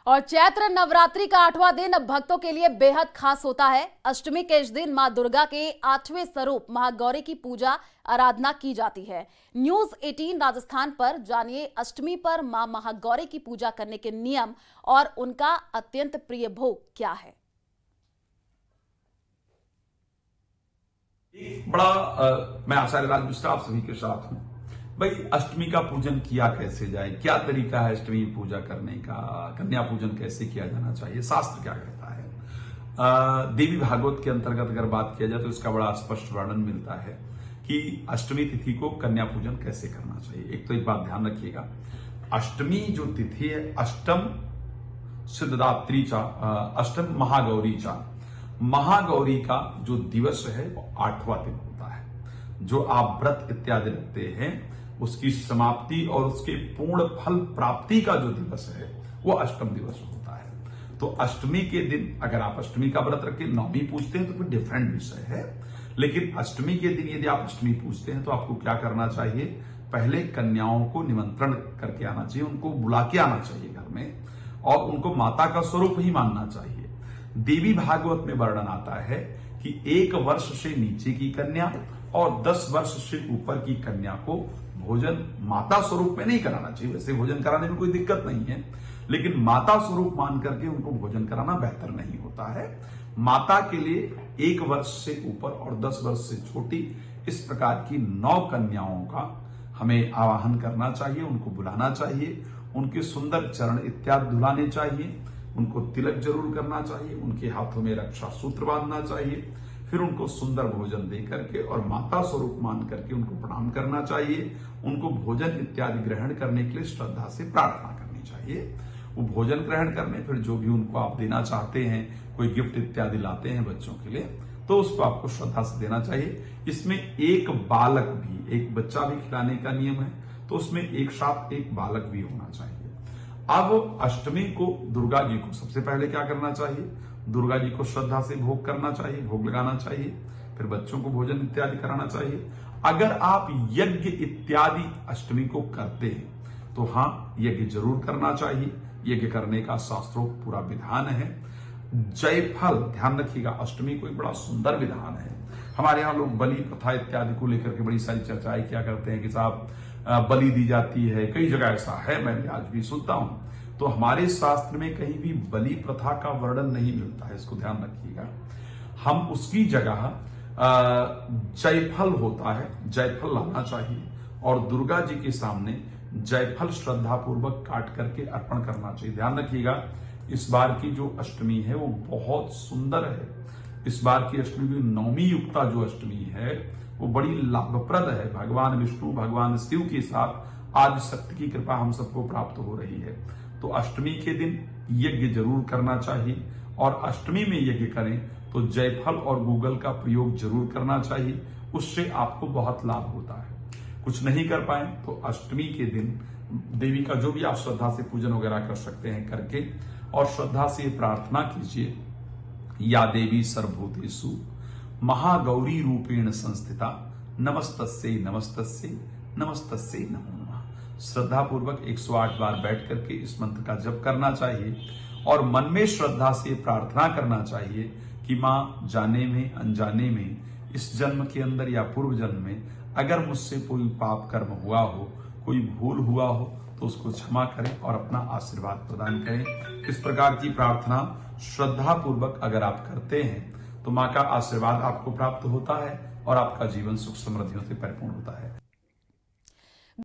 और चैत्र नवरात्रि का 8वां दिन भक्तों के लिए बेहद खास होता है। अष्टमी के इस दिन मां दुर्गा के 8वें स्वरूप महागौरी की पूजा आराधना की जाती है। न्यूज 18 राजस्थान पर जानिए अष्टमी पर मां महागौरी की पूजा करने के नियम और उनका अत्यंत प्रिय भोग क्या है। मैं आचार्य राज मिश्रा आप सभी के साथ हूं। भाई, अष्टमी का पूजन किया कैसे जाए, क्या तरीका है अष्टमी पूजा करने का, कन्या पूजन कैसे किया जाना चाहिए, शास्त्र क्या कहता है। देवी भागवत के अंतर्गत अगर बात किया जाए तो इसका बड़ा स्पष्ट वर्णन मिलता है कि अष्टमी तिथि को कन्या पूजन कैसे करना चाहिए। एक तो एक बात ध्यान रखिएगा, अष्टमी जो तिथि है, अष्टम सिद्धदात्री चा, अष्टम महागौरी चा, महागौरी का जो दिवस है वो 8वां दिन होता है। जो आप व्रत इत्यादि रखते हैं उसकी समाप्ति और उसके पूर्ण फल प्राप्ति का जो दिवस है वो अष्टम दिवस होता है। तो अष्टमी के दिन अगर आप अष्टमी का व्रत रख के नवमी पूजते हैं तो फिर डिफरेंट विषय है, लेकिन अष्टमी के दिन यदि आप अष्टमी पूजते हैं तो आपको क्या करना चाहिए, पहले कन्याओं को निमंत्रण करके आना चाहिए, उनको बुला के आना चाहिए घर में और उनको माता का स्वरूप ही मानना चाहिए। देवी भागवत में वर्णन आता है कि 1 वर्ष से नीचे की कन्या और 10 वर्ष से ऊपर की कन्या को भोजन माता स्वरूप में नहीं कराना चाहिए। वैसे भोजन कराने में कोई दिक्कत नहीं है, लेकिन माता स्वरूप मान करके उनको भोजन कराना बेहतर नहीं होता है। माता के लिए 1 वर्ष से ऊपर और 10 वर्ष से छोटी इस प्रकार की 9 कन्याओं का हमें आवाहन करना चाहिए, उनको बुलाना चाहिए, उनके सुंदर चरण इत्यादि धुलाने चाहिए, उनको तिलक जरूर करना चाहिए, उनके हाथों में रक्षा सूत्र बांधना चाहिए, फिर उनको सुंदर भोजन दे करके और माता स्वरूप मान करके उनको प्रणाम करना चाहिए। उनको भोजन इत्यादि ग्रहण करने के लिए श्रद्धा से प्रार्थना करनी चाहिए। वो भोजन ग्रहण करने फिर जो भी उनको आप देना चाहते हैं, कोई गिफ्ट इत्यादि लाते हैं बच्चों के लिए, तो उसको आपको श्रद्धा से देना चाहिए। इसमें एक बालक भी, एक बच्चा भी खिलाने का नियम है, तो उसमें एक साथ एक बालक भी होना चाहिए। अब अष्टमी को दुर्गा जी को सबसे पहले क्या करना चाहिए, दुर्गा जी को श्रद्धा से भोग करना चाहिए, भोग लगाना चाहिए, फिर बच्चों को भोजन इत्यादि कराना चाहिए। अगर आप यज्ञ इत्यादि अष्टमी को करते हैं तो हाँ, यज्ञ जरूर करना चाहिए। यज्ञ करने का शास्त्रोक्त पूरा विधान है। जयफल, ध्यान रखिएगा, अष्टमी को एक बड़ा सुंदर विधान है। हमारे यहाँ लोग बलि प्रथा इत्यादि को लेकर के बड़ी सारी चर्चाएं क्या करते हैं कि साहब बलि दी जाती है, कई जगह ऐसा है, मैं भी आज भी सुनता हूं। तो हमारे शास्त्र में कहीं भी बलि प्रथा का वर्णन नहीं मिलता है, इसको ध्यान रखिएगा। हम उसकी जगह जयफल होता है, जयफल लाना चाहिए और दुर्गा जी के सामने जयफल श्रद्धा पूर्वक काट करके अर्पण करना चाहिए। ध्यान रखिएगा, इस बार की जो अष्टमी है वो बहुत सुंदर है। इस बार की अष्टमी की नवमी युक्ता जो अष्टमी है वो बड़ी लाभप्रद है। भगवान विष्णु, भगवान शिव के साथ आज शक्ति की कृपा हम सबको प्राप्त हो रही है। तो अष्टमी के दिन यज्ञ जरूर करना चाहिए और अष्टमी में यज्ञ करें तो जयफल और गूगल का प्रयोग जरूर करना चाहिए, उससे आपको बहुत लाभ होता है। कुछ नहीं कर पाए तो अष्टमी के दिन देवी का जो भी आप श्रद्धा से पूजन वगैरह कर सकते हैं करके और श्रद्धा से प्रार्थना कीजिए, या देवी सर्वभूतेषु महागौरी रूपेण संस्थिता नमस्तस्यै नमस्तस्यै नमस्तस्यै नमो नमः। श्रद्धा पूर्वक 108 बार बैठ करके इस मंत्र का जप करना चाहिए और मन में श्रद्धा से प्रार्थना करना चाहिए कि मां, जाने में अनजाने में इस जन्म के अंदर या पूर्व जन्म में अगर मुझसे कोई पाप कर्म हुआ हो, कोई भूल हुआ हो तो उसको क्षमा करें और अपना आशीर्वाद प्रदान करें। इस प्रकार की प्रार्थना श्रद्धा पूर्वक अगर आप करते हैं तो मां का आशीर्वाद आपको प्राप्त होता है और आपका जीवन सुख समृद्धियों से परिपूर्ण होता है।